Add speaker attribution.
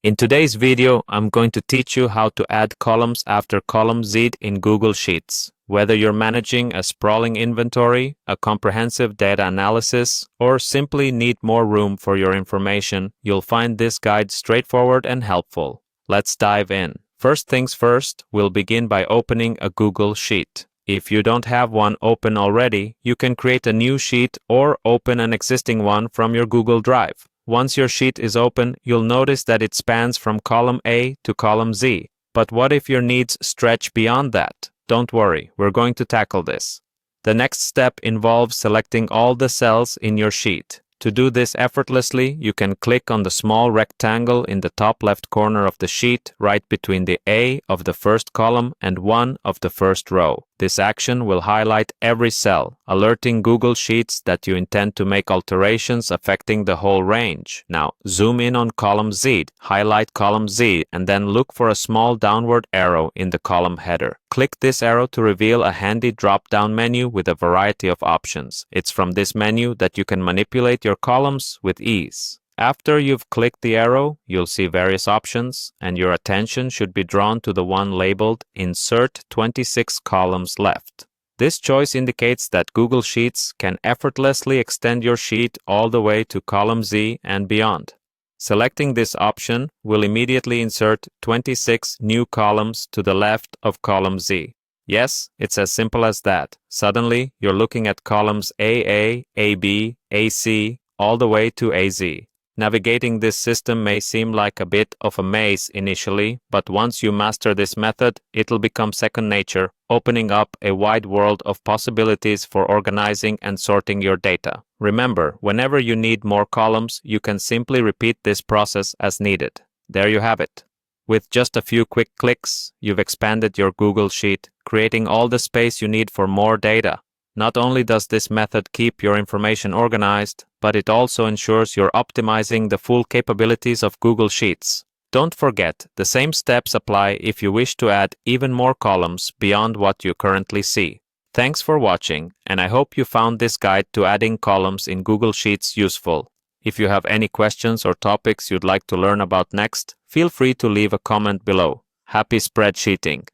Speaker 1: In today's video, I'm going to teach you how to add columns after column Z in Google Sheets. Whether you're managing a sprawling inventory, a comprehensive data analysis, or simply need more room for your information, you'll find this guide straightforward and helpful. Let's dive in. First things first, we'll begin by opening a Google Sheet. If you don't have one open already, you can create a new sheet or open an existing one from your Google Drive. Once your sheet is open, you'll notice that it spans from column A to column Z. But what if your needs stretch beyond that? Don't worry, we're going to tackle this. The next step involves selecting all the cells in your sheet. To do this effortlessly, you can click on the small rectangle in the top left corner of the sheet, right between the A of the first column and 1 of the first row. This action will highlight every cell, alerting Google Sheets that you intend to make alterations affecting the whole range. Now, zoom in on column Z, highlight column Z, and then look for a small downward arrow in the column header. Click this arrow to reveal a handy drop-down menu with a variety of options. It's from this menu that you can manipulate your columns with ease. After you've clicked the arrow, you'll see various options, and your attention should be drawn to the one labeled Insert 26 Columns Left. This choice indicates that Google Sheets can effortlessly extend your sheet all the way to column Z and beyond. Selecting this option will immediately insert 26 new columns to the left of column Z. Yes, it's as simple as that. Suddenly, you're looking at columns AA, AB, AC, all the way to AZ. Navigating this system may seem like a bit of a maze initially, but once you master this method, it'll become second nature, opening up a wide world of possibilities for organizing and sorting your data. Remember, whenever you need more columns, you can simply repeat this process as needed. There you have it. With just a few quick clicks, you've expanded your Google Sheet, creating all the space you need for more data. Not only does this method keep your information organized, but it also ensures you're optimizing the full capabilities of Google Sheets. Don't forget, the same steps apply if you wish to add even more columns beyond what you currently see. Thanks for watching, and I hope you found this guide to adding columns in Google Sheets useful. If you have any questions or topics you'd like to learn about next, feel free to leave a comment below. Happy spreadsheeting!